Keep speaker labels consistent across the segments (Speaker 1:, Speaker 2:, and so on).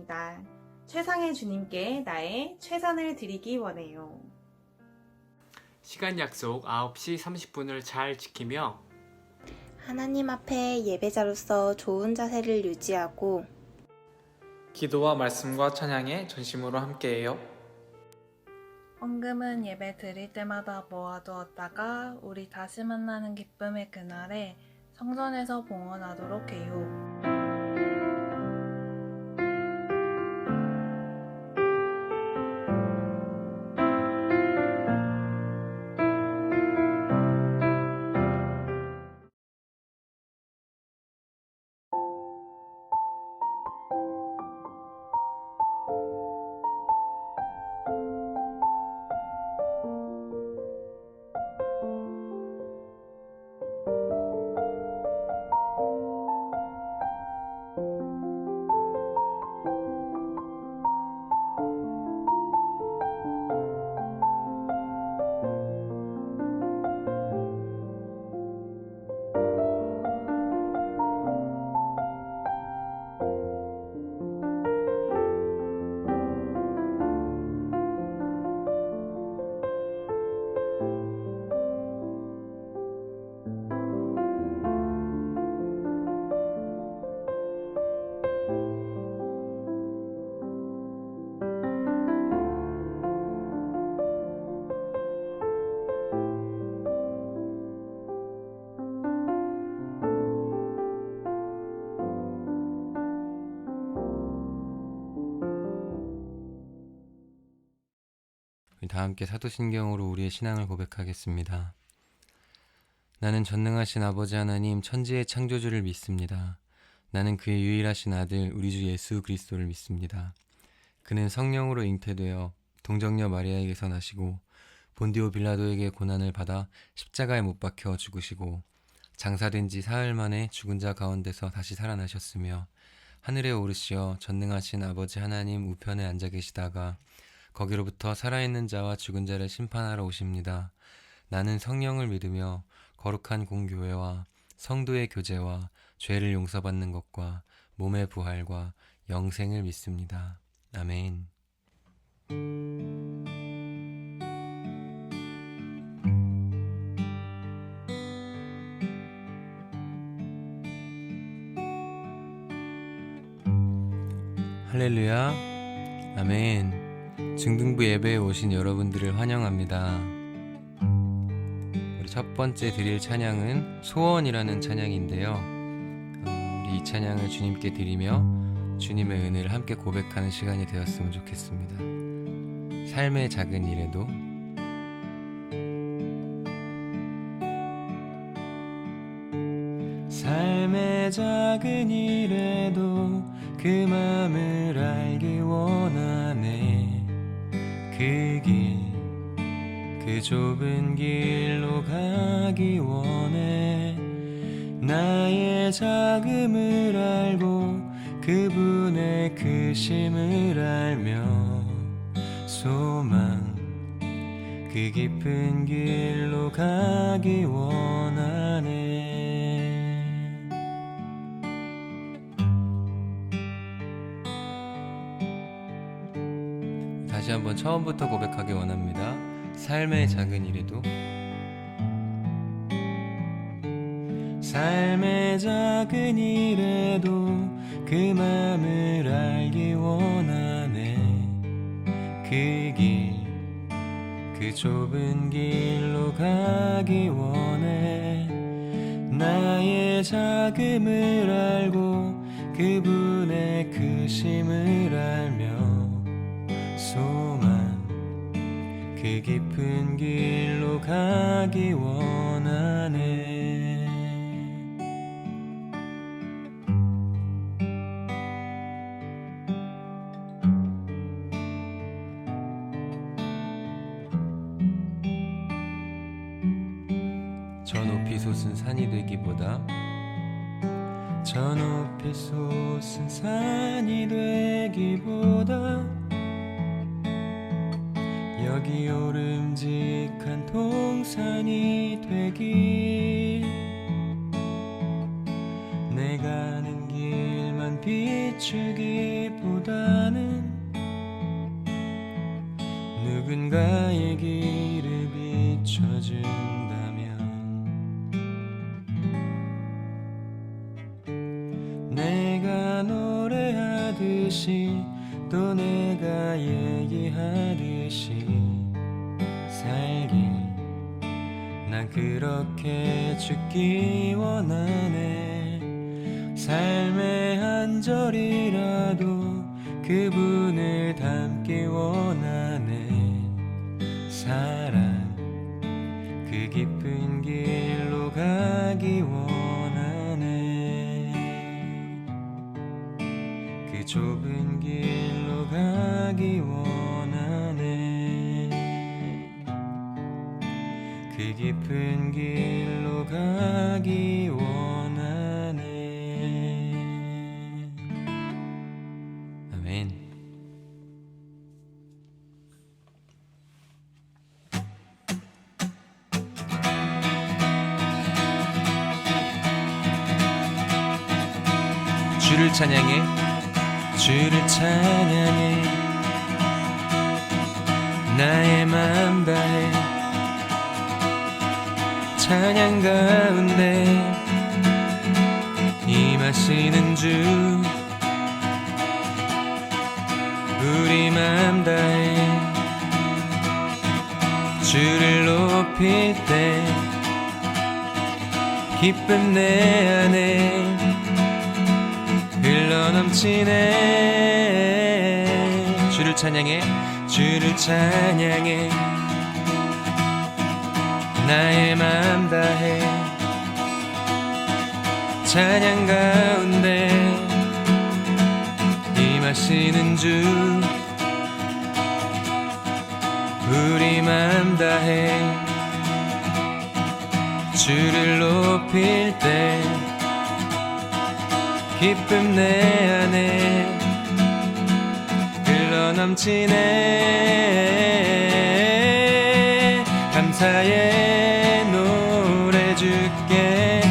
Speaker 1: 원합니다. 최상의 주님께 나의 최선을 드리기 원해요.
Speaker 2: 시간 약속 9시 30분을 잘 지키며
Speaker 3: 하나님 앞에 예배자로서 좋은 자세를 유지하고
Speaker 4: 기도와 말씀과 찬양에 전심으로 함께해요.
Speaker 5: 헌금은 예배 드릴 때마다 모아두었다가 우리 다시 만나는 기쁨의 그날에 성전에서 봉헌하도록 해요.
Speaker 6: 다 함께 사도신경으로 우리의 신앙을 고백하겠습니다. 나는 전능하신 아버지 하나님 천지의 창조주를 믿습니다. 나는 그의 유일하신 아들 우리 주 예수 그리스도를 믿습니다. 그는 성령으로 잉태되어 동정녀 마리아에게서 나시고 본디오 빌라도에게 고난을 받아 십자가에 못 박혀 죽으시고 장사된 지 사흘 만에 죽은 자 가운데서 다시 살아나셨으며 하늘에 오르시어 전능하신 아버지 하나님 우편에 앉아 계시다가 거기로부터 살아있는 자와 죽은 자를 심판하러 오십니다. 나는 성령을 믿으며 거룩한 공교회와 성도의 교제와 죄를 용서받는 것과 몸의 부활과 영생을 믿습니다. 아멘. 할렐루야. 아멘. 중등부 예배에 오신 여러분들을 환영합니다. 우리 첫 번째 드릴 찬양은 소원이라는 찬양인데요. 우리 이 찬양을 주님께 드리며 주님의 은혜를 함께 고백하는 시간이 되었으면 좋겠습니다. 삶의 작은 일에도 삶의 작은 일에도 그 맘을 알기 원하네. 그 길, 그 좁은 길로 가기 원해. 나의 작음을 알고 그분의 크심을 알며 소망, 그 깊은 길로 가기 원하네. 다시 한번 처음부터 고백하기 원합니다. 삶의 작은 일에도 삶의 작은 일에도 그 맘을 알기 원하네. 그 길, 그 좁은 길로 가기 원해. 나의 작음을 알고 그분의 크심을 알며 소망, 그 깊은 길로 가기 원하네. 저 높이 솟은 산이 되기보다 저 높이 솟은 산이 되기보다 여기 오름직한 동산이 되길. 내 가는 길만 비추길 하기보다는 누군가의 길을 비춰준다면 내가 노래하듯이 또 내가 얘기하듯이 살길 난 그렇게 죽기 원하네. 삶의 한 절이라도 그분을 닮기 원하네. 사랑 그 깊은 길로 가기 원하네. 그 좁은 길로 가기 원하네. 그 깊은 길로 가기 원하네. 아멘. 주를 찬양해, 주를 찬양해. 나의 맘 다해 찬양 가운데 임하시는 주. 우리 맘 다해 주를 높일 때 기쁨 내 안에 흘러넘치네. 주를 찬양해, 주를 찬양해. 나의 맘 다해 찬양 가운데 임하시는 주. 우리 맘 다해 주를 높일 때 기쁨 내 안에 흘러넘치네. 감사의 노래 주께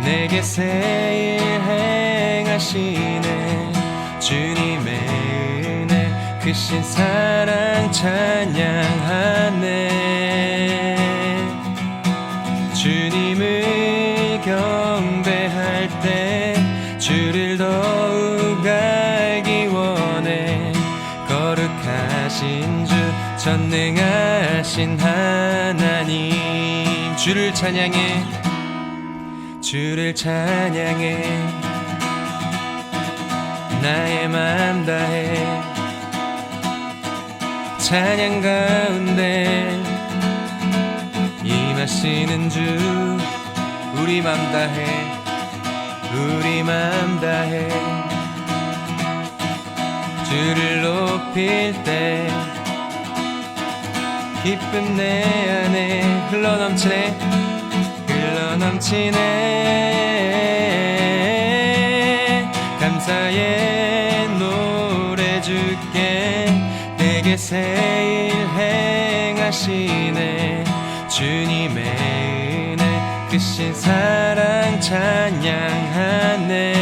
Speaker 6: 내게 새 일 행하시네. 주님의 은혜 크신 사랑 찬양하네. 주님을 경배할 때 주를 더욱 알기 원해. 거룩하신 주 전능하신 하나님. 주를 찬양해, 주를 찬양해. 나의 맘 다해 찬양 가운데 임하시는 주. 우리 맘 다해, 우리 맘 다해 주를 높일 때 기쁨 내 안에 흘러넘치네. 흘러넘치네. 감사의 노래 주께 내게 새 일 행하시네. 주님의 은혜 크신 사랑 찬양하네.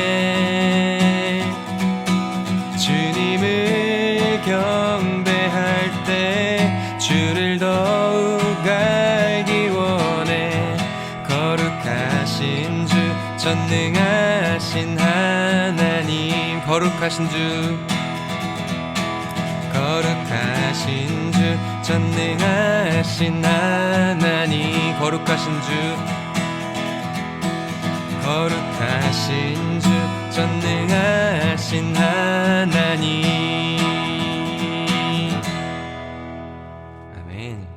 Speaker 6: 주님을 경배할 때 주를 더욱 알기 원해. 거룩하신 주 전능하신 하나님. 거룩하신 주, 거룩하신 주 전능하신 하나님. 거룩하신 주, 거룩하신 주 전능하신 하나님. 아멘.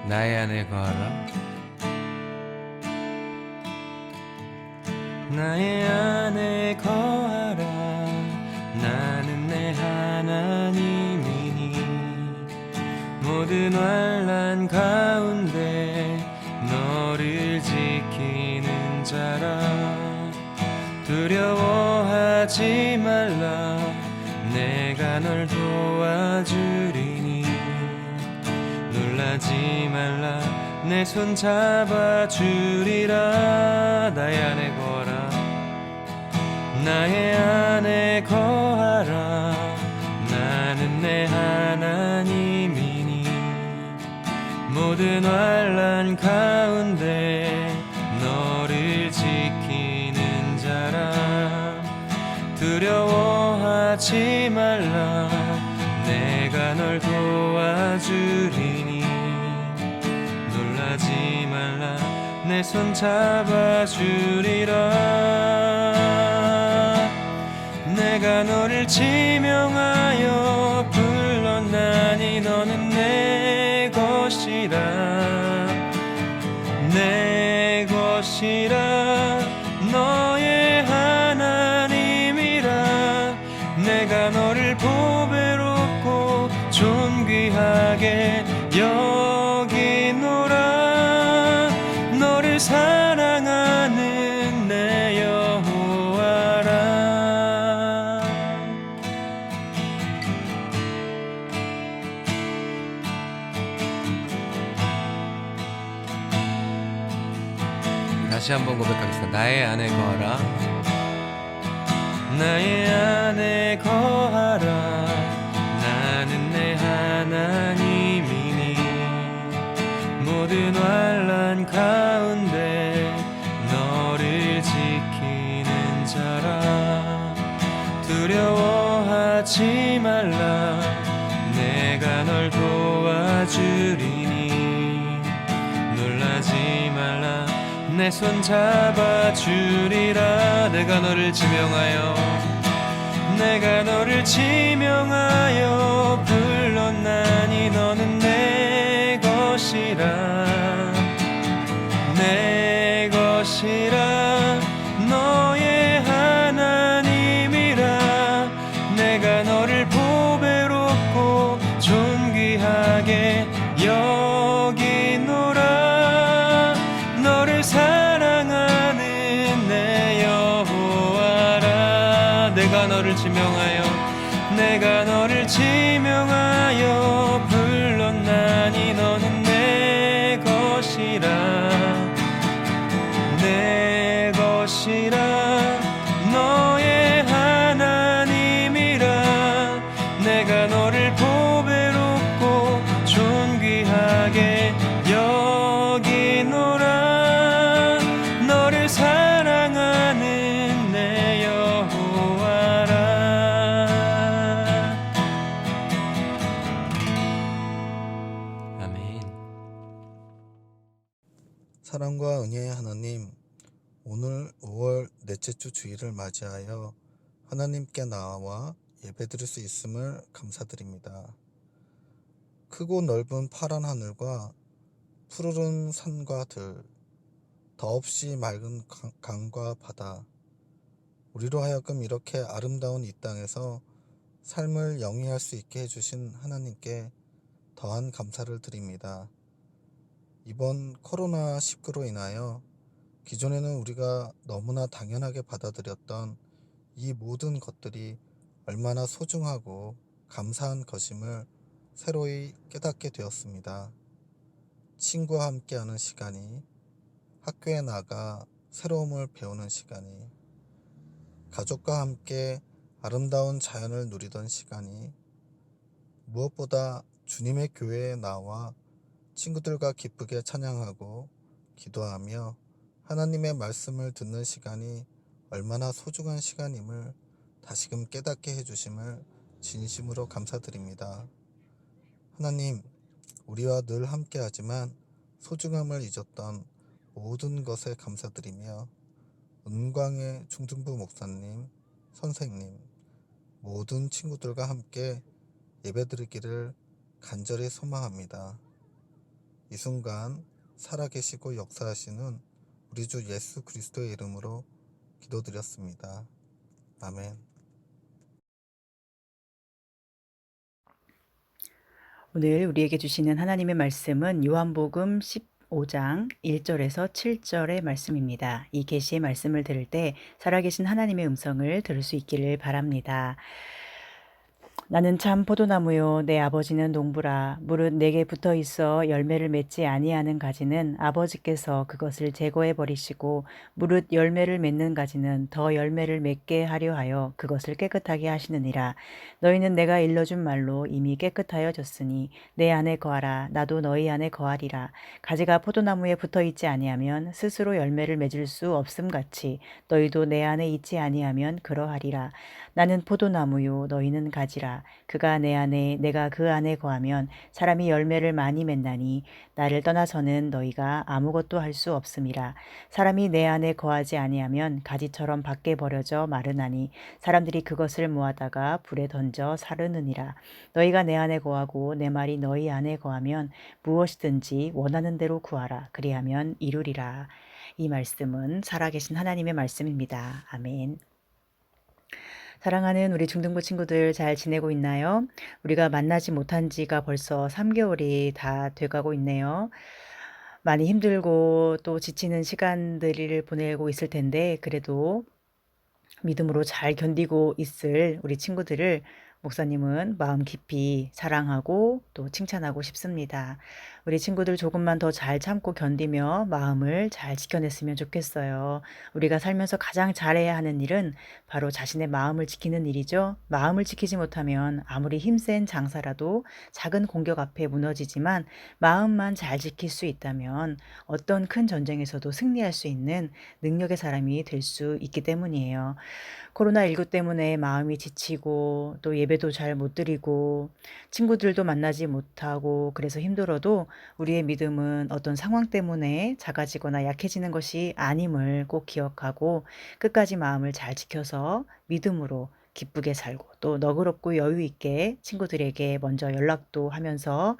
Speaker 6: 나의 안에 거하라. 나의 안에 거하라. 나는 내 하나님이니 모든 환난 가운데 너를 지키는 자라. 두려워하지 말라. 내가 널 도와주리니 놀라지 말라 내 손 잡아주리라 나의 안에 거하라 나의 안에 거하라 나는 내 하나님이니 모든 환난 가운데 너를 지키는 자라 두려워하지 말라 내가 널 도와주리니 놀라지 말라 내 손 잡아주리라 내가 너를 지명하여 불렀나니 너는 내 것이라 내 것이라 너의 하나님이라 내가 너를 보배롭고 존귀하게 여기노라 너를 사랑하는 내 여호와라 다시 한번 고백하겠습니다. 나의 안에 거하라 나의 안에 거하라 나는 내 하나님이니 모든 환난 가운데 너를 지키는 자라 두려워하지 말라 내가 널 도와주리니 놀라지 말라 내 손 잡아주리라 내가 너를 지명하여 불렀나니 너는 내 것이라 내 것이라 너의 하나님이라 내가 너를 보배롭고 존귀하게 여기노라 너를 사랑하는 내 여호와라 내가 너를 지명하여 불렀나니 너는 내 것이라 내 것이라 너의 하나님이라 내가 너를 보배롭고 존귀하게 여기노라 너를 사랑하는 내 여호와라 아멘.
Speaker 7: 사랑과 은혜의 하나님, 오늘 5월 넷째 주 주일을 맞이하여 하나님께 나와 예배드릴 수 있음을 감사드립니다. 크고 넓은 파란 하늘과 푸르른 산과 들, 더없이 맑은 강과 바다, 우리로 하여금 이렇게 아름다운 이 땅에서 삶을 영위할 수 있게 해주신 하나님께 더한 감사를 드립니다. 이번 코로나19로 인하여 기존에는 우리가 너무나 당연하게 받아들였던 이 모든 것들이 얼마나 소중하고 감사한 것임을 새로이 깨닫게 되었습니다. 친구와 함께하는 시간이, 학교에 나가 새로움을 배우는 시간이, 가족과 함께 아름다운 자연을 누리던 시간이, 무엇보다 주님의 교회에 나와 친구들과 기쁘게 찬양하고 기도하며 하나님의 말씀을 듣는 시간이 얼마나 소중한 시간임을 다시금 깨닫게 해주심을 진심으로 감사드립니다. 하나님, 우리와 늘 함께하지만 소중함을 잊었던 모든 것에 감사드리며 은광의 중등부 목사님, 선생님, 모든 친구들과 함께 예배드리기를 간절히 소망합니다. 이 순간 살아계시고 역사하시는 우리 주 예수 그리스도의 이름으로 기도드렸습니다. 아멘.
Speaker 8: 오늘 우리에게 주시는 하나님의 말씀은 요한복음 15장 1절에서 7절의 말씀입니다. 이 계시의 말씀을 들을 때 살아계신 하나님의 음성을 들을 수 있기를 바랍니다. 나는 참 포도나무요 내 아버지는 농부라. 무릇 내게 붙어 있어 열매를 맺지 아니하는 가지는 아버지께서 그것을 제거해 버리시고 무릇 열매를 맺는 가지는 더 열매를 맺게 하려 하여 그것을 깨끗하게 하시느니라. 너희는 내가 일러준 말로 이미 깨끗하여졌으니 내 안에 거하라. 나도 너희 안에 거하리라. 가지가 포도나무에 붙어 있지 아니하면 스스로 열매를 맺을 수 없음 같이 너희도 내 안에 있지 아니하면 그러하리라. 나는 포도나무요 너희는 가지라. 그가 내 안에 내가 그 안에 거하면 사람이 열매를 많이 맺나니 나를 떠나서는 너희가 아무것도 할 수 없음이라. 사람이 내 안에 거하지 아니하면 가지처럼 밖에 버려져 마르나니 사람들이 그것을 모아다가 불에 던져 사르느니라. 너희가 내 안에 거하고 내 말이 너희 안에 거하면 무엇이든지 원하는 대로 구하라. 그리하면 이루리라. 이 말씀은 살아계신 하나님의 말씀입니다. 아멘. 사랑하는 우리 중등부 친구들 잘 지내고 있나요? 우리가 만나지 못한 지가 벌써 3개월이 다 돼가고 있네요. 많이 힘들고 또 지치는 시간들을 보내고 있을 텐데 그래도 믿음으로 잘 견디고 있을 우리 친구들을 목사님은 마음 깊이 사랑하고 또 칭찬하고 싶습니다. 우리 친구들 조금만 더 잘 참고 견디며 마음을 잘 지켜냈으면 좋겠어요. 우리가 살면서 가장 잘해야 하는 일은 바로 자신의 마음을 지키는 일이죠. 마음을 지키지 못하면 아무리 힘센 장사라도 작은 공격 앞에 무너지지만 마음만 잘 지킬 수 있다면 어떤 큰 전쟁에서도 승리할 수 있는 능력의 사람이 될 수 있기 때문이에요. 코로나19 때문에 마음이 지치고 또 예배도 잘 못 드리고 친구들도 만나지 못하고 그래서 힘들어도 우리의 믿음은 어떤 상황 때문에 작아지거나 약해지는 것이 아님을 꼭 기억하고 끝까지 마음을 잘 지켜서 믿음으로 기쁘게 살고 또 너그럽고 여유 있게 친구들에게 먼저 연락도 하면서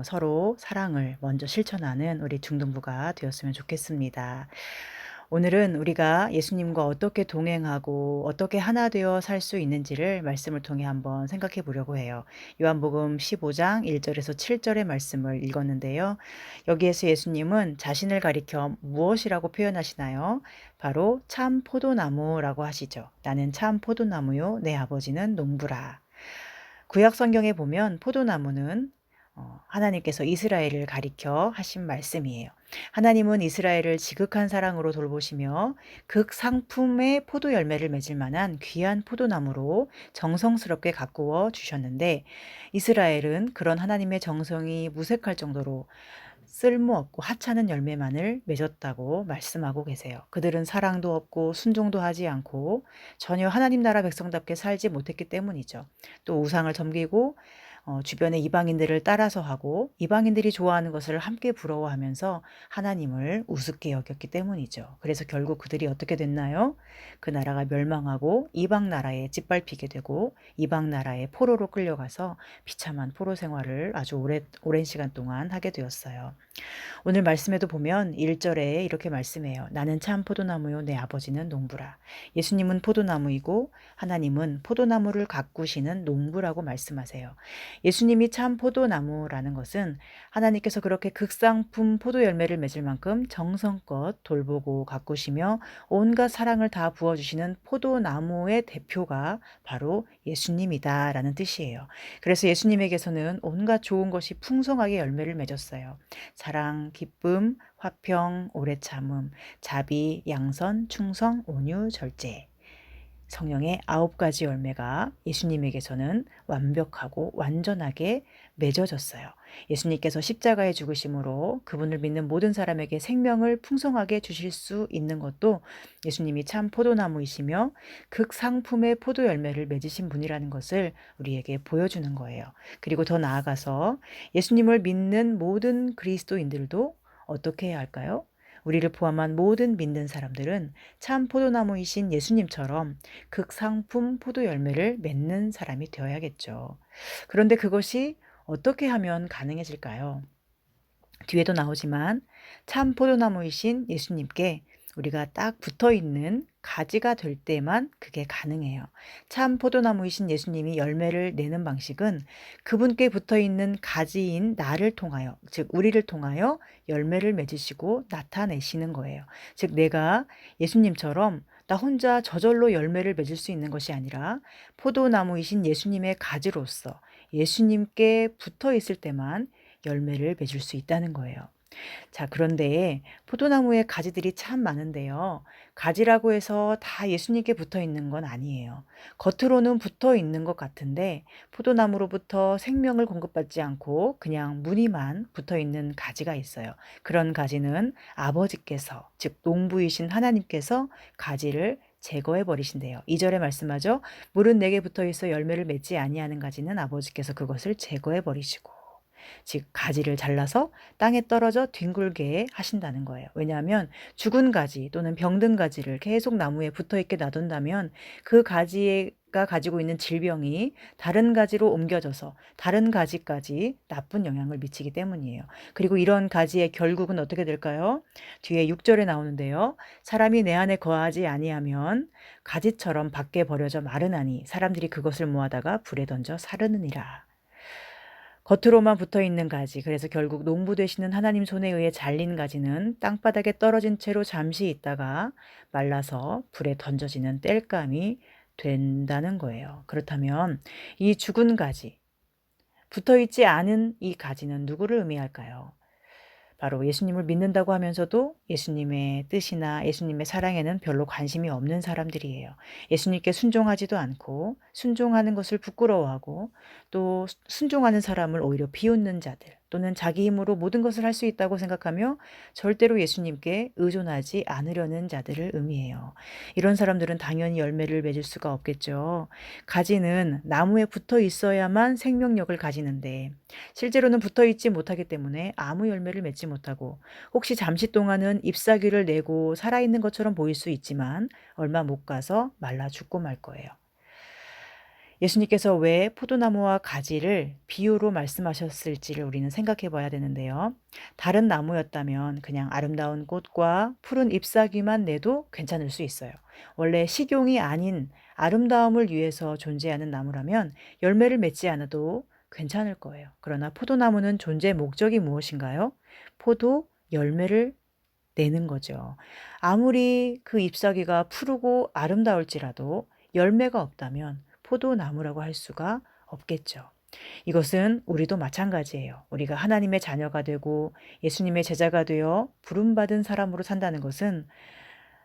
Speaker 8: 서로 사랑을 먼저 실천하는 우리 중등부가 되었으면 좋겠습니다. 오늘은 우리가 예수님과 어떻게 동행하고 어떻게 하나 되어 살 수 있는지를 말씀을 통해 한번 생각해 보려고 해요. 요한복음 15장 1절에서 7절의 말씀을 읽었는데요. 여기에서 예수님은 자신을 가리켜 무엇이라고 표현하시나요? 바로 참 포도나무라고 하시죠. 나는 참 포도나무요 내 아버지는 농부라. 구약 성경에 보면 포도나무는 하나님께서 이스라엘을 가리켜 하신 말씀이에요. 하나님은 이스라엘을 지극한 사랑으로 돌보시며 극상품의 포도 열매를 맺을 만한 귀한 포도나무로 정성스럽게 가꾸어 주셨는데 이스라엘은 그런 하나님의 정성이 무색할 정도로 쓸모없고 하찮은 열매만을 맺었다고 말씀하고 계세요. 그들은 사랑도 없고 순종도 하지 않고 전혀 하나님 나라 백성답게 살지 못했기 때문이죠. 또 우상을 섬기고 주변의 이방인들을 따라서 하고 이방인들이 좋아하는 것을 함께 부러워하면서 하나님을 우습게 여겼기 때문이죠. 그래서 결국 그들이 어떻게 됐나요? 그 나라가 멸망하고 이방 나라에 짓밟히게 되고 이방 나라의 포로로 끌려가서 비참한 포로 생활을 아주 오랜 시간 동안 하게 되었어요. 오늘 말씀에도 보면 1절에 이렇게 말씀해요. 나는 참 포도나무요 내 아버지는 농부라. 예수님은 포도나무이고 하나님은 포도나무를 가꾸시는 농부라고 말씀하세요. 예수님이 참 포도나무라는 것은 하나님께서 그렇게 극상품 포도 열매를 맺을 만큼 정성껏 돌보고 가꾸시며 온갖 사랑을 다 부어주시는 포도나무의 대표가 바로 예수님이다라는 뜻이에요. 그래서 예수님에게서는 온갖 좋은 것이 풍성하게 열매를 맺었어요. 사랑, 기쁨, 화평, 오래 참음, 자비, 양선, 충성, 온유, 절제. 성령의 9가지 열매가 예수님에게서는 완벽하고 완전하게 맺어졌어요. 예수님께서 십자가에 죽으심으로 그분을 믿는 모든 사람에게 생명을 풍성하게 주실 수 있는 것도 예수님이 참 포도나무이시며 극상품의 포도 열매를 맺으신 분이라는 것을 우리에게 보여주는 거예요. 그리고 더 나아가서 예수님을 믿는 모든 그리스도인들도 어떻게 해야 할까요? 우리를 포함한 모든 믿는 사람들은 참 포도나무이신 예수님처럼 극상품 포도 열매를 맺는 사람이 되어야겠죠. 그런데 그것이 어떻게 하면 가능해질까요? 뒤에도 나오지만 참 포도나무이신 예수님께 우리가 딱 붙어있는 가지가 될 때만 그게 가능해요. 참 포도나무이신 예수님이 열매를 내는 방식은 그분께 붙어있는 가지인 나를 통하여, 즉 우리를 통하여 열매를 맺으시고 나타내시는 거예요. 즉 내가 예수님처럼 나 혼자 저절로 열매를 맺을 수 있는 것이 아니라 포도나무이신 예수님의 가지로서 예수님께 붙어 있을 때만 열매를 맺을 수 있다는 거예요. 자, 그런데 포도나무에 가지들이 참 많은데요. 가지라고 해서 다 예수님께 붙어 있는 건 아니에요. 겉으로는 붙어 있는 것 같은데 포도나무로부터 생명을 공급받지 않고 그냥 무늬만 붙어 있는 가지가 있어요. 그런 가지는 아버지께서, 즉 농부이신 하나님께서 가지를 제거해 버리신대요. 2절에 말씀하죠. 물은 내게 붙어 있어 열매를 맺지 아니하는 가지는 아버지께서 그것을 제거해 버리시고, 즉 가지를 잘라서 땅에 떨어져 뒹굴게 하신다는 거예요. 왜냐하면 죽은 가지 또는 병든 가지를 계속 나무에 붙어 있게 놔둔다면 그 가지가 가지고 있는 질병이 다른 가지로 옮겨져서 다른 가지까지 나쁜 영향을 미치기 때문이에요. 그리고 이런 가지의 결국은 어떻게 될까요? 뒤에 6절에 나오는데요. 사람이 내 안에 거하지 아니하면 가지처럼 밖에 버려져 마르나니 사람들이 그것을 모아다가 불에 던져 사르느니라. 겉으로만 붙어있는 가지, 그래서 결국 농부 되시는 하나님 손에 의해 잘린 가지는 땅바닥에 떨어진 채로 잠시 있다가 말라서 불에 던져지는 땔감이 된다는 거예요. 그렇다면 이 죽은 가지, 붙어있지 않은 이 가지는 누구를 의미할까요? 바로 예수님을 믿는다고 하면서도 예수님의 뜻이나 예수님의 사랑에는 별로 관심이 없는 사람들이에요. 예수님께 순종하지도 않고 순종하는 것을 부끄러워하고 또 순종하는 사람을 오히려 비웃는 자들, 또는 자기 힘으로 모든 것을 할 수 있다고 생각하며 절대로 예수님께 의존하지 않으려는 자들을 의미해요. 이런 사람들은 당연히 열매를 맺을 수가 없겠죠. 가지는 나무에 붙어 있어야만 생명력을 가지는데 실제로는 붙어 있지 못하기 때문에 아무 열매를 맺지 못하고, 혹시 잠시 동안은 잎사귀를 내고 살아있는 것처럼 보일 수 있지만 얼마 못 가서 말라 죽고 말 거예요. 예수님께서 왜 포도나무와 가지를 비유로 말씀하셨을지를 우리는 생각해 봐야 되는데요. 다른 나무였다면 그냥 아름다운 꽃과 푸른 잎사귀만 내도 괜찮을 수 있어요. 원래 식용이 아닌 아름다움을 위해서 존재하는 나무라면 열매를 맺지 않아도 괜찮을 거예요. 그러나 포도나무는 존재 목적이 무엇인가요? 포도 열매를 내는 거죠. 아무리 그 잎사귀가 푸르고 아름다울지라도 열매가 없다면 포도나무라고 할 수가 없겠죠. 이것은 우리도 마찬가지예요. 우리가 하나님의 자녀가 되고 예수님의 제자가 되어 부름받은 사람으로 산다는 것은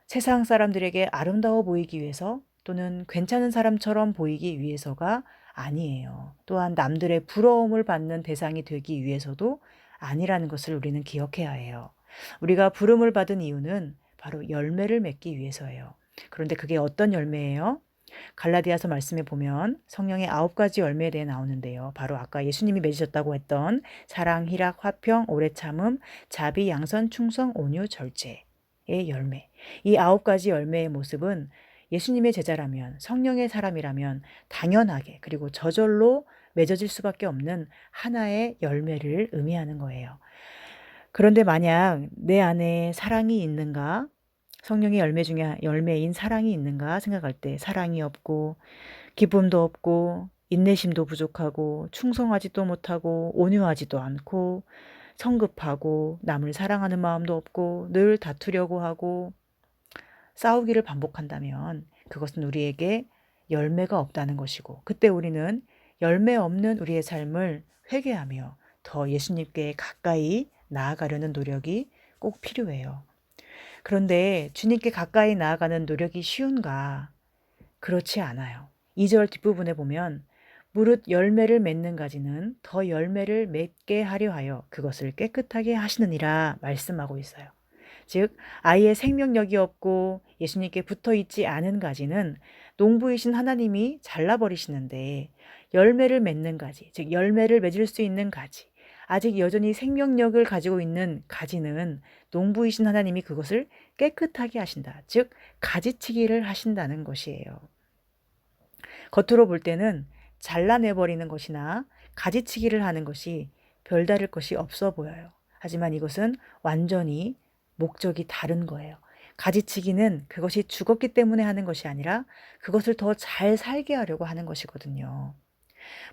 Speaker 8: 세상 사람들에게 아름다워 보이기 위해서 또는 괜찮은 사람처럼 보이기 위해서가 아니에요. 또한 남들의 부러움을 받는 대상이 되기 위해서도 아니라는 것을 우리는 기억해야 해요. 우리가 부름을 받은 이유는 바로 열매를 맺기 위해서예요. 그런데 그게 어떤 열매예요? 갈라디아서 말씀에 보면 성령의 9가지 열매에 대해 나오는데요. 바로 아까 예수님이 맺으셨다고 했던 사랑, 희락, 화평, 오래 참음, 자비, 양선, 충성, 온유, 절제의 열매. 이 9가지 열매의 모습은 예수님의 제자라면, 성령의 사람이라면 당연하게 그리고 저절로 맺어질 수밖에 없는 하나의 열매를 의미하는 거예요. 그런데 만약 내 안에 사랑이 있는가? 성령의 열매 중에 열매인 사랑이 있는가 생각할 때 사랑이 없고 기쁨도 없고 인내심도 부족하고 충성하지도 못하고 온유하지도 않고 성급하고 남을 사랑하는 마음도 없고 늘 다투려고 하고 싸우기를 반복한다면 그것은 우리에게 열매가 없다는 것이고, 그때 우리는 열매 없는 우리의 삶을 회개하며 더 예수님께 가까이 나아가려는 노력이 꼭 필요해요. 그런데 주님께 가까이 나아가는 노력이 쉬운가? 그렇지 않아요. 2절 뒷부분에 보면 무릇 열매를 맺는 가지는 더 열매를 맺게 하려 하여 그것을 깨끗하게 하시느니라 말씀하고 있어요. 즉 아예 생명력이 없고 예수님께 붙어 있지 않은 가지는 농부이신 하나님이 잘라버리시는데, 열매를 맺는 가지, 즉 열매를 맺을 수 있는 가지, 아직 여전히 생명력을 가지고 있는 가지는 농부이신 하나님이 그것을 깨끗하게 하신다. 즉 가지치기를 하신다는 것이에요. 겉으로 볼 때는 잘라내버리는 것이나 가지치기를 하는 것이 별다를 것이 없어 보여요. 하지만 이것은 완전히 목적이 다른 거예요. 가지치기는 그것이 죽었기 때문에 하는 것이 아니라 그것을 더 잘 살게 하려고 하는 것이거든요.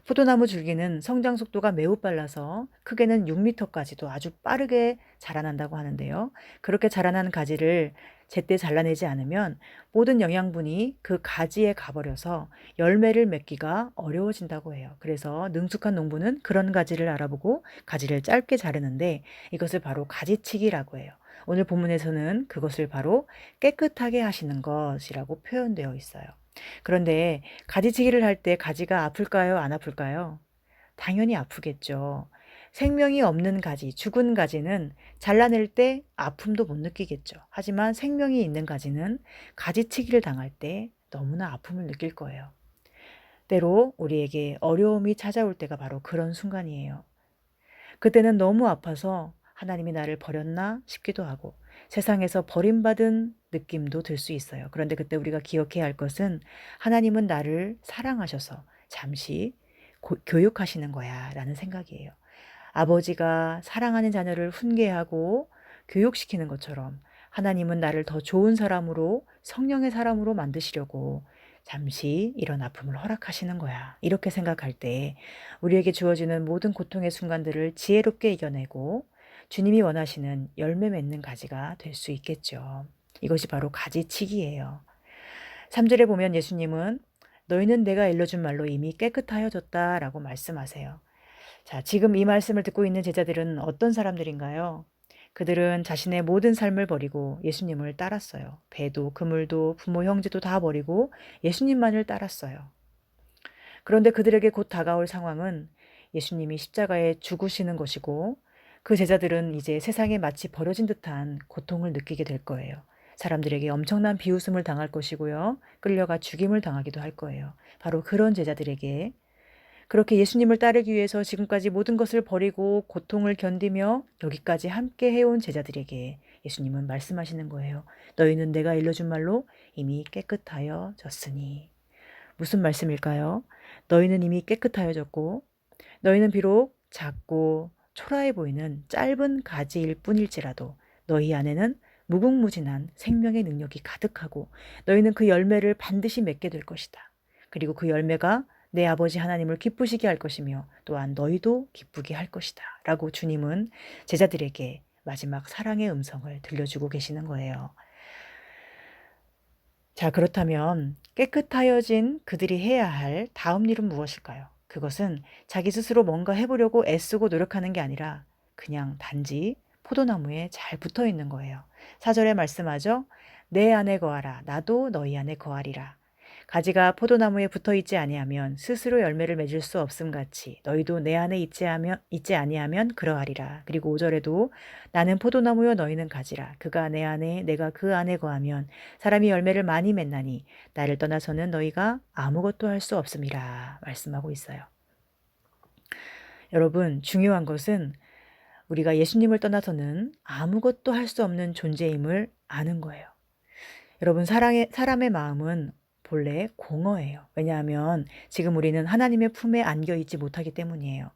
Speaker 8: 포도나무 줄기는 성장 속도가 매우 빨라서 크게는 6m까지도 아주 빠르게 자라난다고 하는데요. 그렇게 자라난 가지를 제때 잘라내지 않으면 모든 영양분이 그 가지에 가버려서 열매를 맺기가 어려워진다고 해요. 그래서 능숙한 농부는 그런 가지를 알아보고 가지를 짧게 자르는데 이것을 바로 가지치기라고 해요. 오늘 본문에서는 그것을 바로 깨끗하게 하시는 것이라고 표현되어 있어요. 그런데 가지치기를 할 때 가지가 아플까요? 안 아플까요? 당연히 아프겠죠. 생명이 없는 가지, 죽은 가지는 잘라낼 때 아픔도 못 느끼겠죠. 하지만 생명이 있는 가지는 가지치기를 당할 때 너무나 아픔을 느낄 거예요. 때로 우리에게 어려움이 찾아올 때가 바로 그런 순간이에요. 그때는 너무 아파서 하나님이 나를 버렸나 싶기도 하고 세상에서 버림받은 느낌도 들 수 있어요. 그런데 그때 우리가 기억해야 할 것은 하나님은 나를 사랑하셔서 잠시 교육하시는 거야 라는 생각이에요. 아버지가 사랑하는 자녀를 훈계하고 교육시키는 것처럼 하나님은 나를 더 좋은 사람으로 성령의 사람으로 만드시려고 잠시 이런 아픔을 허락하시는 거야. 이렇게 생각할 때 우리에게 주어지는 모든 고통의 순간들을 지혜롭게 이겨내고 주님이 원하시는 열매 맺는 가지가 될 수 있겠죠. 이것이 바로 가지치기예요. 3절에 보면 예수님은 너희는 내가 일러준 말로 이미 깨끗하여졌다 라고 말씀하세요. 자, 지금 이 말씀을 듣고 있는 제자들은 어떤 사람들인가요? 그들은 자신의 모든 삶을 버리고 예수님을 따랐어요. 배도 그물도 부모 형제도 다 버리고 예수님만을 따랐어요. 그런데 그들에게 곧 다가올 상황은 예수님이 십자가에 죽으시는 것이고 그 제자들은 이제 세상에 마치 버려진 듯한 고통을 느끼게 될 거예요. 사람들에게 엄청난 비웃음을 당할 것이고요. 끌려가 죽임을 당하기도 할 거예요. 바로 그런 제자들에게 그렇게 예수님을 따르기 위해서 지금까지 모든 것을 버리고 고통을 견디며 여기까지 함께 해온 제자들에게 예수님은 말씀하시는 거예요. 너희는 내가 일러준 말로 이미 깨끗하여졌으니. 무슨 말씀일까요? 너희는 이미 깨끗하여졌고 너희는 비록 작고 초라해 보이는 짧은 가지일 뿐일지라도 너희 안에는 무궁무진한 생명의 능력이 가득하고 너희는 그 열매를 반드시 맺게 될 것이다. 그리고 그 열매가 내 아버지 하나님을 기쁘시게 할 것이며 또한 너희도 기쁘게 할 것이다. 라고 주님은 제자들에게 마지막 사랑의 음성을 들려주고 계시는 거예요. 자, 그렇다면 깨끗하여진 그들이 해야 할 다음 일은 무엇일까요? 그것은 자기 스스로 뭔가 해보려고 애쓰고 노력하는 게 아니라 그냥 단지 포도나무에 잘 붙어 있는 거예요. 4절에 말씀하죠. 내 안에 거하라. 나도 너희 안에 거하리라. 가지가 포도나무에 붙어 있지 아니하면 스스로 열매를 맺을 수 없음 같이 너희도 내 안에 있지 아니하면 그러하리라. 그리고 5절에도 나는 포도나무요 너희는 가지라. 그가 내 안에 내가 그 안에 거하면 사람이 열매를 많이 맺나니 나를 떠나서는 너희가 아무것도 할 수 없음이라 말씀하고 있어요. 여러분, 중요한 것은 우리가 예수님을 떠나서는 아무것도 할 수 없는 존재임을 아는 거예요. 여러분, 사람의 마음은 본래 공허해요. 왜냐하면 지금 우리는 하나님의 품에 안겨 있지 못하기 때문이에요.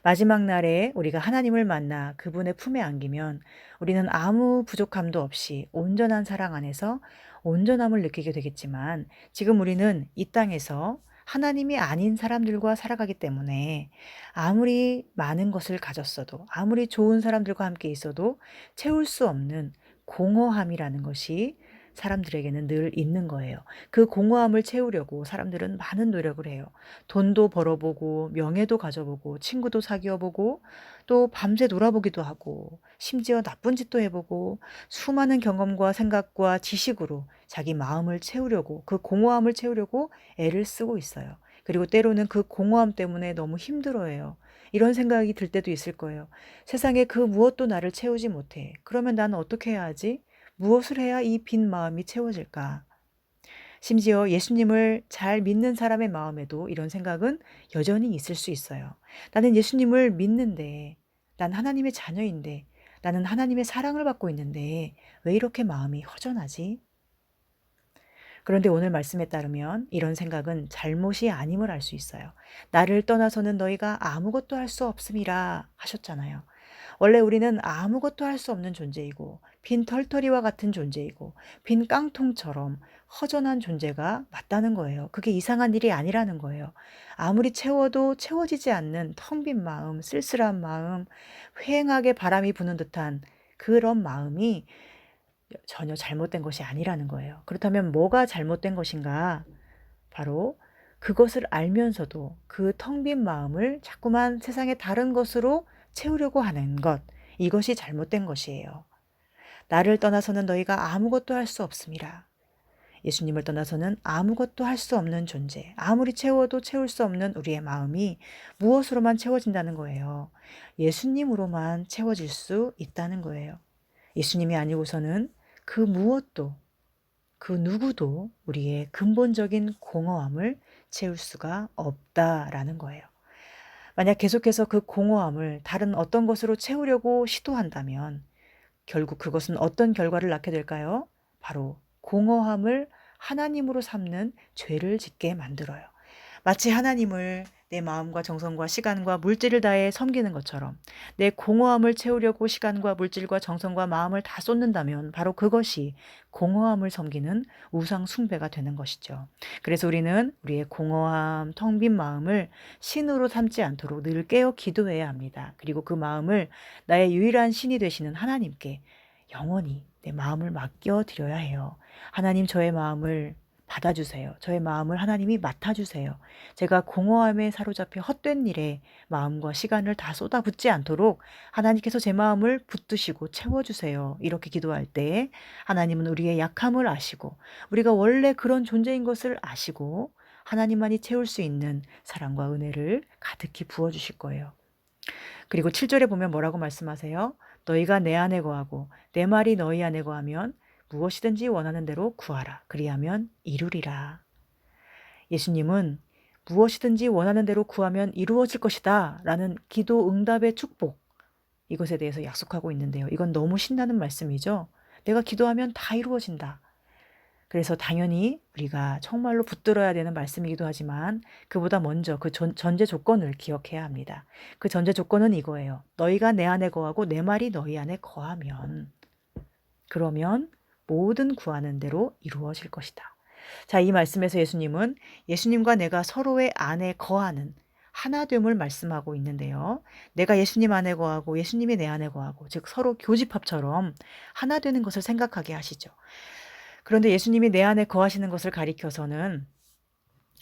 Speaker 8: 마지막 날에 우리가 하나님을 만나 그분의 품에 안기면 우리는 아무 부족함도 없이 온전한 사랑 안에서 온전함을 느끼게 되겠지만 지금 우리는 이 땅에서 하나님이 아닌 사람들과 살아가기 때문에 아무리 많은 것을 가졌어도 아무리 좋은 사람들과 함께 있어도 채울 수 없는 공허함이라는 것이 사람들에게는 늘 있는 거예요. 그 공허함을 채우려고 사람들은 많은 노력을 해요. 돈도 벌어보고 명예도 가져보고 친구도 사귀어보고 또 밤새 놀아보기도 하고 심지어 나쁜 짓도 해보고 수많은 경험과 생각과 지식으로 자기 마음을 채우려고 그 공허함을 채우려고 애를 쓰고 있어요. 그리고 때로는 그 공허함 때문에 너무 힘들어해요. 이런 생각이 들 때도 있을 거예요. 세상에 그 무엇도 나를 채우지 못해. 그러면 나는 어떻게 해야 하지? 무엇을 해야 이 빈 마음이 채워질까? 심지어 예수님을 잘 믿는 사람의 마음에도 이런 생각은 여전히 있을 수 있어요. 나는 예수님을 믿는데, 난 하나님의 자녀인데, 나는 하나님의 사랑을 받고 있는데 왜 이렇게 마음이 허전하지? 그런데 오늘 말씀에 따르면 이런 생각은 잘못이 아님을 알 수 있어요. 나를 떠나서는 너희가 아무것도 할 수 없음이라 하셨잖아요. 원래 우리는 아무것도 할 수 없는 존재이고 빈 털터리와 같은 존재이고 빈 깡통처럼 허전한 존재가 맞다는 거예요. 그게 이상한 일이 아니라는 거예요. 아무리 채워도 채워지지 않는 텅 빈 마음, 쓸쓸한 마음, 휑하게 바람이 부는 듯한 그런 마음이 전혀 잘못된 것이 아니라는 거예요. 그렇다면 뭐가 잘못된 것인가? 바로 그것을 알면서도 그 텅 빈 마음을 자꾸만 세상의 다른 것으로 채우려고 하는 것, 이것이 잘못된 것이에요. 나를 떠나서는 너희가 아무것도 할 수 없음이라. 예수님을 떠나서는 아무것도 할 수 없는 존재, 아무리 채워도 채울 수 없는 우리의 마음이 무엇으로만 채워진다는 거예요. 예수님으로만 채워질 수 있다는 거예요. 예수님이 아니고서는 그 무엇도, 그 누구도 우리의 근본적인 공허함을 채울 수가 없다라는 거예요. 만약 계속해서 그 공허함을 다른 어떤 것으로 채우려고 시도한다면 결국 그것은 어떤 결과를 낳게 될까요? 바로 공허함을 하나님으로 삼는 죄를 짓게 만들어요. 마치 하나님을 내 마음과 정성과 시간과 물질을 다해 섬기는 것처럼 내 공허함을 채우려고 시간과 물질과 정성과 마음을 다 쏟는다면 바로 그것이 공허함을 섬기는 우상 숭배가 되는 것이죠. 그래서 우리는 우리의 공허함, 텅 빈 마음을 신으로 삼지 않도록 늘 깨어 기도해야 합니다. 그리고 그 마음을 나의 유일한 신이 되시는 하나님께 영원히 내 마음을 맡겨드려야 해요. 하나님, 저의 마음을 받아주세요. 저의 마음을 하나님이 맡아주세요. 제가 공허함에 사로잡혀 헛된 일에 마음과 시간을 다 쏟아붓지 않도록 하나님께서 제 마음을 붙드시고 채워주세요. 이렇게 기도할 때 하나님은 우리의 약함을 아시고 우리가 원래 그런 존재인 것을 아시고 하나님만이 채울 수 있는 사랑과 은혜를 가득히 부어주실 거예요. 그리고 7절에 보면 뭐라고 말씀하세요? 너희가 내 안에 거하고 내 말이 너희 안에 거하면 무엇이든지 원하는 대로 구하라. 그리하면 이루리라. 예수님은 무엇이든지 원하는 대로 구하면 이루어질 것이다 라는 기도 응답의 축복, 이것에 대해서 약속하고 있는데요. 이건 너무 신나는 말씀이죠. 내가 기도하면 다 이루어진다. 그래서 당연히 우리가 정말로 붙들어야 되는 말씀이기도 하지만 그보다 먼저 그 전제 조건을 기억해야 합니다. 그 전제 조건은 이거예요. 너희가 내 안에 거하고 내 말이 너희 안에 거하면, 그러면 모든 구하는 대로 이루어질 것이다. 자, 이 말씀에서 예수님은 예수님과 내가 서로의 안에 거하는 하나됨을 말씀하고 있는데요. 내가 예수님 안에 거하고 예수님이 내 안에 거하고, 즉 서로 교집합처럼 하나 되는 것을 생각하게 하시죠. 그런데 예수님이 내 안에 거하시는 것을 가리켜서는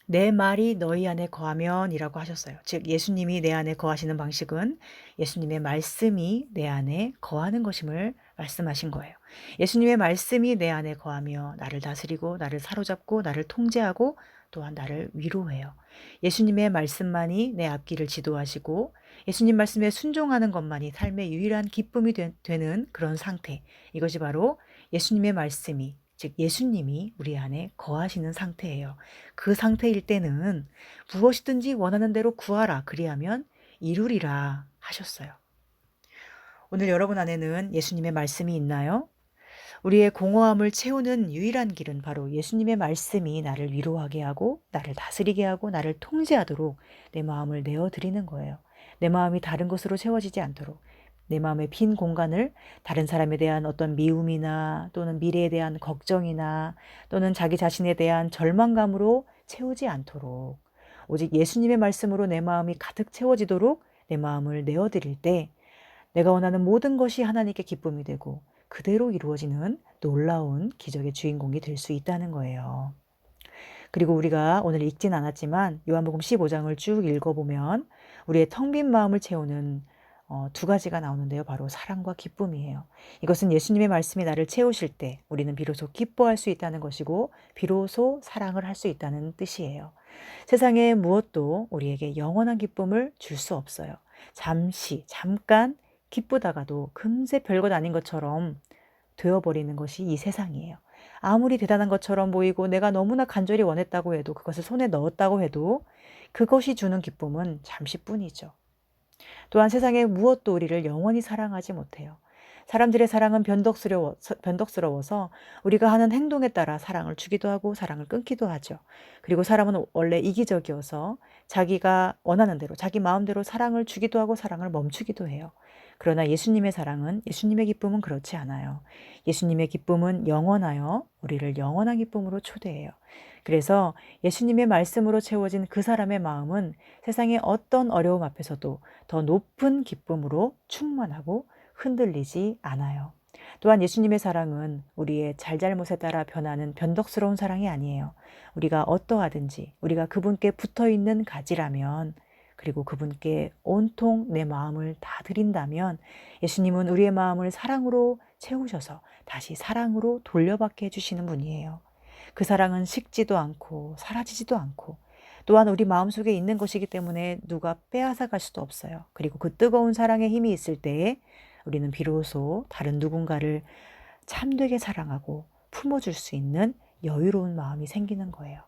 Speaker 8: 내 말이 너희 안에 거하면 이라고 하셨어요. 즉 예수님이 내 안에 거하시는 방식은 예수님의 말씀이 내 안에 거하는 것임을 말씀하신 거예요. 예수님의 말씀이 내 안에 거하며 나를 다스리고 나를 사로잡고 나를 통제하고 또한 나를 위로해요. 예수님의 말씀만이 내 앞길을 지도하시고 예수님 말씀에 순종하는 것만이 삶의 유일한 기쁨이 되는 그런 상태, 이것이 바로 예수님의 말씀이, 즉 예수님이 우리 안에 거하시는 상태예요. 그 상태일 때는 무엇이든지 원하는 대로 구하라. 그리하면 이루리라 하셨어요. 오늘 여러분 안에는 예수님의 말씀이 있나요? 우리의 공허함을 채우는 유일한 길은 바로 예수님의 말씀이 나를 위로하게 하고 나를 다스리게 하고 나를 통제하도록 내 마음을 내어드리는 거예요. 내 마음이 다른 것으로 채워지지 않도록, 내 마음의 빈 공간을 다른 사람에 대한 어떤 미움이나 또는 미래에 대한 걱정이나 또는 자기 자신에 대한 절망감으로 채우지 않도록 오직 예수님의 말씀으로 내 마음이 가득 채워지도록 내 마음을 내어드릴 때 내가 원하는 모든 것이 하나님께 기쁨이 되고 그대로 이루어지는 놀라운 기적의 주인공이 될 수 있다는 거예요. 그리고 우리가 오늘 읽진 않았지만 요한복음 15장을 쭉 읽어보면 우리의 텅 빈 마음을 채우는 두 가지가 나오는데요. 바로 사랑과 기쁨이에요. 이것은 예수님의 말씀이 나를 채우실 때 우리는 비로소 기뻐할 수 있다는 것이고 비로소 사랑을 할 수 있다는 뜻이에요. 세상의 무엇도 우리에게 영원한 기쁨을 줄 수 없어요. 잠깐 기쁘다가도 금세 별것 아닌 것처럼 되어버리는 것이 이 세상이에요. 아무리 대단한 것처럼 보이고 내가 너무나 간절히 원했다고 해도, 그것을 손에 넣었다고 해도 그것이 주는 기쁨은 잠시뿐이죠. 또한 세상의 무엇도 우리를 영원히 사랑하지 못해요. 사람들의 사랑은 변덕스러워서 우리가 하는 행동에 따라 사랑을 주기도 하고 사랑을 끊기도 하죠. 그리고 사람은 원래 이기적이어서 자기가 원하는 대로 자기 마음대로 사랑을 주기도 하고 사랑을 멈추기도 해요. 그러나 예수님의 사랑은, 예수님의 기쁨은 그렇지 않아요. 예수님의 기쁨은 영원하여 우리를 영원한 기쁨으로 초대해요. 그래서 예수님의 말씀으로 채워진 그 사람의 마음은 세상의 어떤 어려움 앞에서도 더 높은 기쁨으로 충만하고 흔들리지 않아요. 또한 예수님의 사랑은 우리의 잘잘못에 따라 변하는 변덕스러운 사랑이 아니에요. 우리가 어떠하든지 우리가 그분께 붙어있는 가지라면, 그리고 그분께 온통 내 마음을 다 드린다면 예수님은 우리의 마음을 사랑으로 채우셔서 다시 사랑으로 돌려받게 해주시는 분이에요. 그 사랑은 식지도 않고 사라지지도 않고, 또한 우리 마음속에 있는 것이기 때문에 누가 빼앗아 갈 수도 없어요. 그리고 그 뜨거운 사랑의 힘이 있을 때에 우리는 비로소 다른 누군가를 참되게 사랑하고 품어줄 수 있는 여유로운 마음이 생기는 거예요.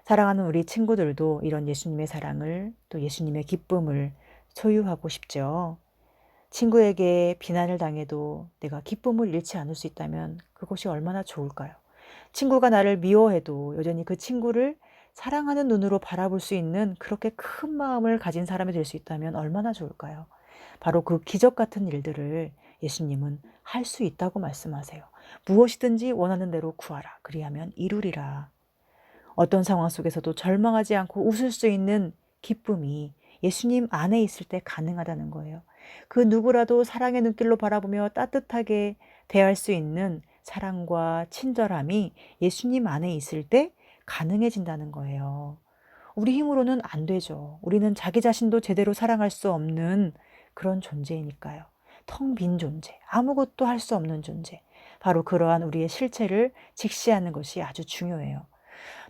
Speaker 8: 사랑하는 우리 친구들도 이런 예수님의 사랑을, 또 예수님의 기쁨을 소유하고 싶죠. 친구에게 비난을 당해도 내가 기쁨을 잃지 않을 수 있다면 그것이 얼마나 좋을까요? 친구가 나를 미워해도 여전히 그 친구를 사랑하는 눈으로 바라볼 수 있는 그렇게 큰 마음을 가진 사람이 될 수 있다면 얼마나 좋을까요? 바로 그 기적 같은 일들을 예수님은 할 수 있다고 말씀하세요. 무엇이든지 원하는 대로 구하라. 그리하면 이루리라. 어떤 상황 속에서도 절망하지 않고 웃을 수 있는 기쁨이 예수님 안에 있을 때 가능하다는 거예요. 그 누구라도 사랑의 눈길로 바라보며 따뜻하게 대할 수 있는 사랑과 친절함이 예수님 안에 있을 때 가능해진다는 거예요. 우리 힘으로는 안 되죠. 우리는 자기 자신도 제대로 사랑할 수 없는 그런 존재이니까요. 텅 빈 존재, 아무것도 할 수 없는 존재. 바로 그러한 우리의 실체를 직시하는 것이 아주 중요해요.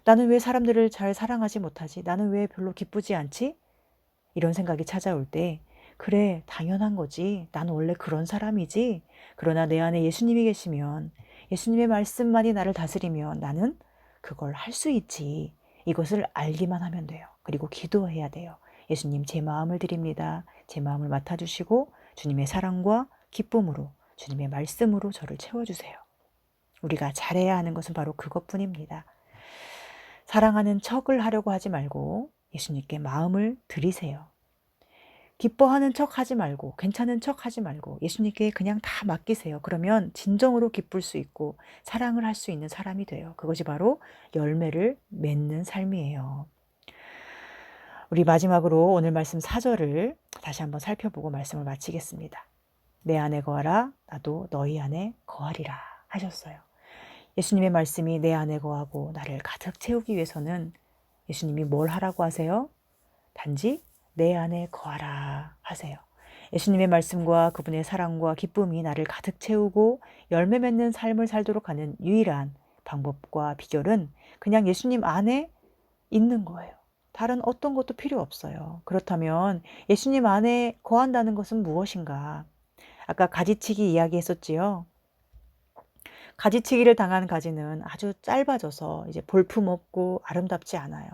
Speaker 8: 나는 왜 사람들을 잘 사랑하지 못하지? 나는 왜 별로 기쁘지 않지? 이런 생각이 찾아올 때, 그래, 당연한 거지. 나는 원래 그런 사람이지. 그러나 내 안에 예수님이 계시면, 예수님의 말씀만이 나를 다스리면 나는 그걸 할 수 있지. 이것을 알기만 하면 돼요. 그리고 기도해야 돼요. 예수님, 제 마음을 드립니다. 제 마음을 맡아주시고 주님의 사랑과 기쁨으로, 주님의 말씀으로 저를 채워주세요. 우리가 잘해야 하는 것은 바로 그것뿐입니다. 사랑하는 척을 하려고 하지 말고 예수님께 마음을 드리세요. 기뻐하는 척 하지 말고, 괜찮은 척 하지 말고 예수님께 그냥 다 맡기세요. 그러면 진정으로 기쁠 수 있고 사랑을 할 수 있는 사람이 돼요. 그것이 바로 열매를 맺는 삶이에요. 우리 마지막으로 오늘 말씀 4절을 다시 한번 살펴보고 말씀을 마치겠습니다. 내 안에 거하라, 나도 너희 안에 거하리라 하셨어요. 예수님의 말씀이 내 안에 거하고 나를 가득 채우기 위해서는 예수님이 뭘 하라고 하세요? 단지 내 안에 거하라 하세요. 예수님의 말씀과 그분의 사랑과 기쁨이 나를 가득 채우고 열매 맺는 삶을 살도록 하는 유일한 방법과 비결은 그냥 예수님 안에 있는 거예요. 다른 어떤 것도 필요 없어요. 그렇다면 예수님 안에 거한다는 것은 무엇인가? 아까 가지치기 이야기했었지요. 가지치기를 당한 가지는 아주 짧아져서 이제 볼품없고 아름답지 않아요.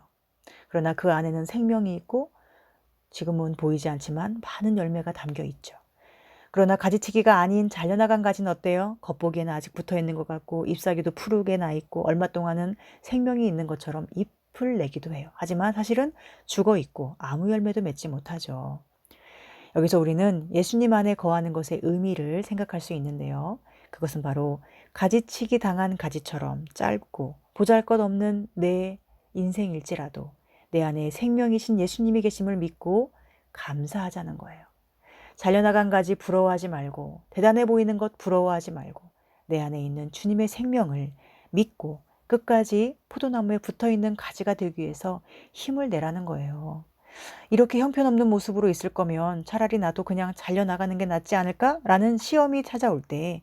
Speaker 8: 그러나 그 안에는 생명이 있고 지금은 보이지 않지만 많은 열매가 담겨 있죠. 그러나 가지치기가 아닌 잘려나간 가지는 어때요? 겉보기에는 아직 붙어있는 것 같고 잎사귀도 푸르게 나 있고 얼마 동안은 생명이 있는 것처럼 잎을 내기도 해요. 하지만 사실은 죽어 있고 아무 열매도 맺지 못하죠. 여기서 우리는 예수님 안에 거하는 것의 의미를 생각할 수 있는데요. 그것은 바로 가지치기 당한 가지처럼 짧고 보잘것없는 내 인생일지라도 내 안에 생명이신 예수님이 계심을 믿고 감사하자는 거예요. 잘려나간 가지 부러워하지 말고, 대단해 보이는 것 부러워하지 말고 내 안에 있는 주님의 생명을 믿고 끝까지 포도나무에 붙어있는 가지가 되기 위해서 힘을 내라는 거예요. 이렇게 형편없는 모습으로 있을 거면 차라리 나도 그냥 잘려나가는 게 낫지 않을까라는 시험이 찾아올 때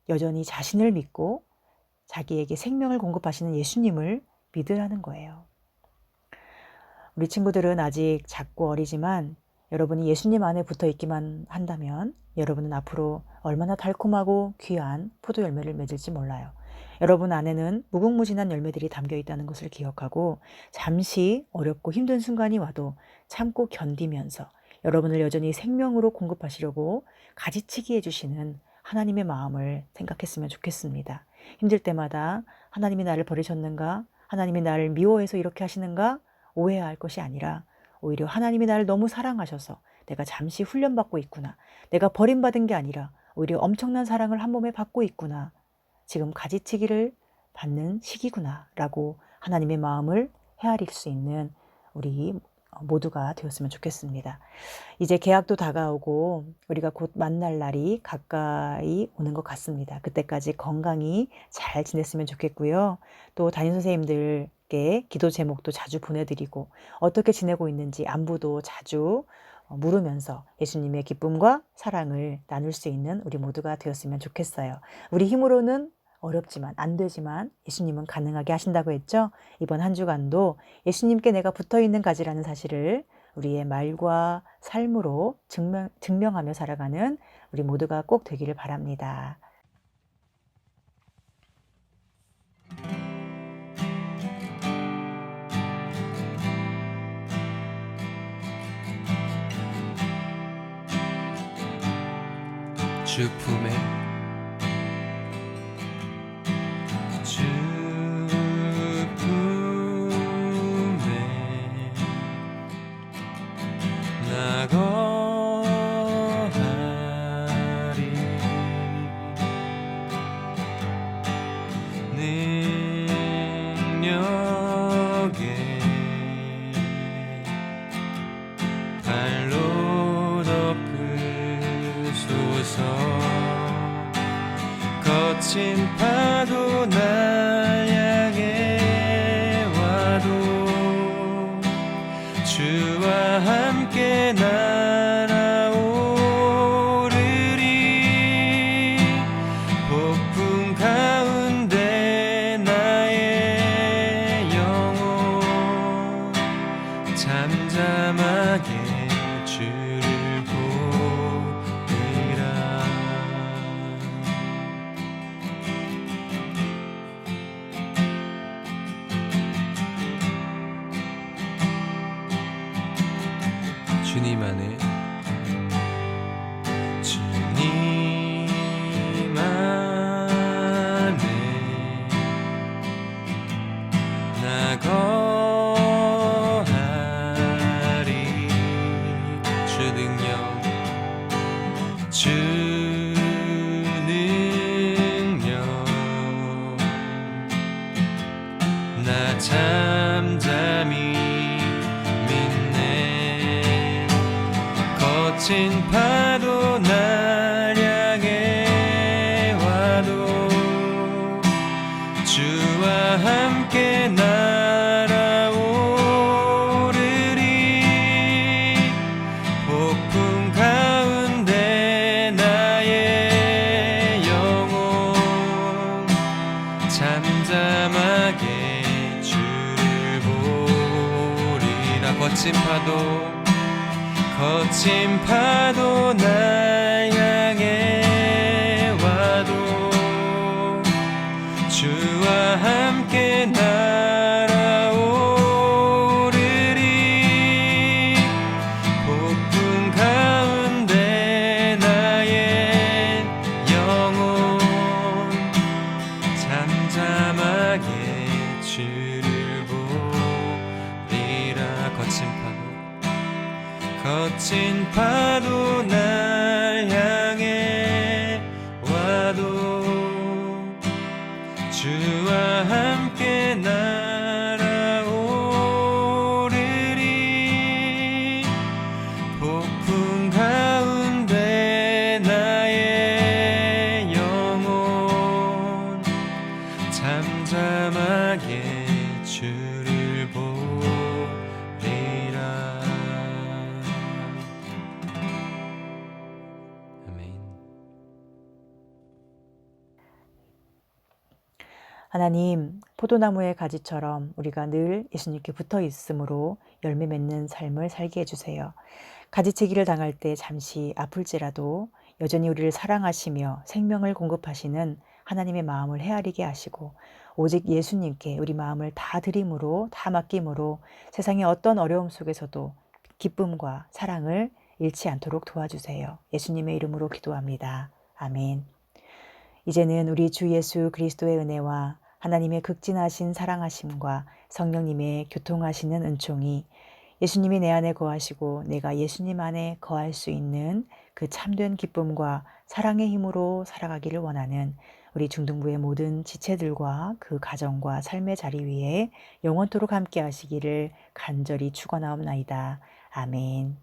Speaker 8: 여전히 자신을 믿고 자기에게 생명을 공급하시는 예수님을 믿으라는 거예요. 우리 친구들은 아직 작고 어리지만 여러분이 예수님 안에 붙어 있기만 한다면 여러분은 앞으로 얼마나 달콤하고 귀한 포도 열매를 맺을지 몰라요. 여러분 안에는 무궁무진한 열매들이 담겨 있다는 것을 기억하고 잠시 어렵고 힘든 순간이 와도 참고 견디면서 여러분을 여전히 생명으로 공급하시려고 가지치기 해주시는 하나님의 마음을 생각했으면 좋겠습니다. 힘들 때마다 하나님이 나를 버리셨는가? 하나님이 나를 미워해서 이렇게 하시는가? 오해할 것이 아니라 오히려 하나님이 나를 너무 사랑하셔서 내가 잠시 훈련받고 있구나. 내가 버림받은 게 아니라 오히려 엄청난 사랑을 한 몸에 받고 있구나. 지금 가지치기를 받는 시기구나 라고 하나님의 마음을 헤아릴 수 있는 우리 모두가 되었으면 좋겠습니다. 이제 개학도 다가오고 우리가 곧 만날 날이 가까이 오는 것 같습니다. 그때까지 건강히 잘 지냈으면 좋겠고요. 또 담임 선생님들께 기도 제목도 자주 보내드리고 어떻게 지내고 있는지 안부도 자주 물으면서 예수님의 기쁨과 사랑을 나눌 수 있는 우리 모두가 되었으면 좋겠어요. 우리 힘으로는 어렵지만 안 되지만 예수님은 가능하게 하신다고 했죠. 이번 한 주간도 예수님께 내가 붙어있는 가지라는 사실을 우리의 말과 삶으로 증명하며 살아가는 우리 모두가 꼭 되기를 바랍니다.
Speaker 6: 주 품에 주 품에 나 거하리 능력에 발로 덮으소서 거친 파도 날 향해 와도 주와 함께 날아오르리 폭풍 가운데 나의 영혼 잠잠하게 주를 보리라 주님 안에 주님 안에 나 거하리 주 능력 주 능력 나 잠잠히 믿네 거친 파도 날 향해 와도 주와 함께 날아오르리 폭풍 가운데 나의 영혼 잠잠하게 주를 보리라 거친 파도 날 향해 와도 주와 함께 날아오르리 폭풍 가운데 나의 영혼 잠잠하게 주를 보리라 거친 파도 날 향해 와도 주와 함께 날아오르리 폭풍 가운데 나의 영혼 잠잠하게 주를 보리라 아멘.
Speaker 8: 하나님, 포도나무의 가지처럼 우리가 늘 예수님께 붙어 있으므로 열매 맺는 삶을 살게 해주세요. 가지치기를 당할 때 잠시 아플지라도 여전히 우리를 사랑하시며 생명을 공급하시는 하나님의 마음을 헤아리게 하시고 오직 예수님께 우리 마음을 다 드림으로 다 맡김으로 세상의 어떤 어려움 속에서도 기쁨과 사랑을 잃지 않도록 도와주세요. 예수님의 이름으로 기도합니다. 아멘. 이제는 우리 주 예수 그리스도의 은혜와 하나님의 극진하신 사랑하심과 성령님의 교통하시는 은총이 예수님이 내 안에 거하시고 내가 예수님 안에 거할 수 있는 그 참된 기쁨과 사랑의 힘으로 살아가기를 원하는 우리 중등부의 모든 지체들과 그 가정과 삶의 자리 위에 영원토록 함께 하시기를 간절히 축원하옵나이다. 아멘.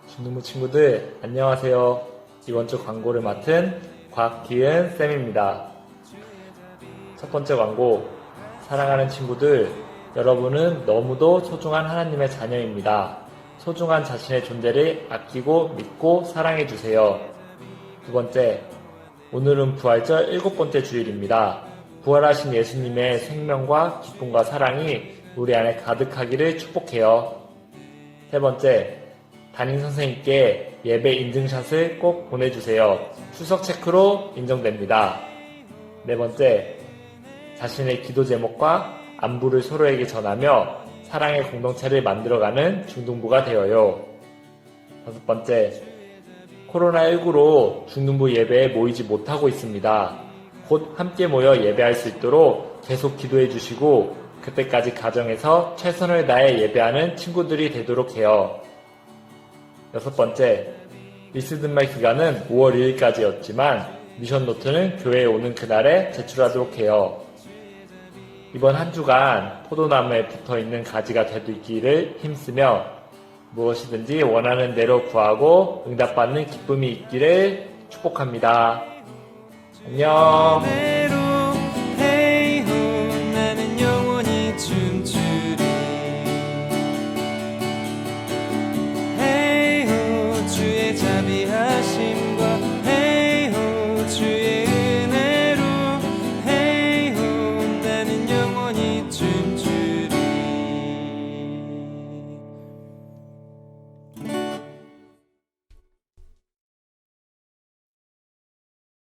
Speaker 4: 중등부 친구들 안녕하세요. 이번 주 광고를 맡은 곽기은 쌤입니다. 첫 번째 광고, 사랑하는 친구들, 여러분은 너무도 소중한 하나님의 자녀입니다. 소중한 자신의 존재를 아끼고 믿고 사랑해 주세요. 두 번째, 오늘은 부활절 7번째 주일입니다. 부활하신 예수님의 생명과 기쁨과 사랑이 우리 안에 가득하기를 축복해요. 세 번째, 담임 선생님께 예배 인증샷을 꼭 보내주세요. 출석 체크로 인정됩니다. 네 번째, 자신의 기도 제목과 안부를 서로에게 전하며 사랑의 공동체를 만들어가는 중등부가 되어요. 다섯 번째, 코로나19로 중등부 예배에 모이지 못하고 있습니다. 곧 함께 모여 예배할 수 있도록 계속 기도해 주시고 그때까지 가정에서 최선을 다해 예배하는 친구들이 되도록 해요. 여섯 번째, 리스든말 기간은 5월 2일까지였지만 미션 노트는 교회에 오는 그날에 제출하도록 해요. 이번 한 주간 포도나무에 붙어있는 가지가 되기를 힘쓰며 무엇이든지 원하는 대로 구하고 응답받는 기쁨이 있기를 축복합니다. 안녕.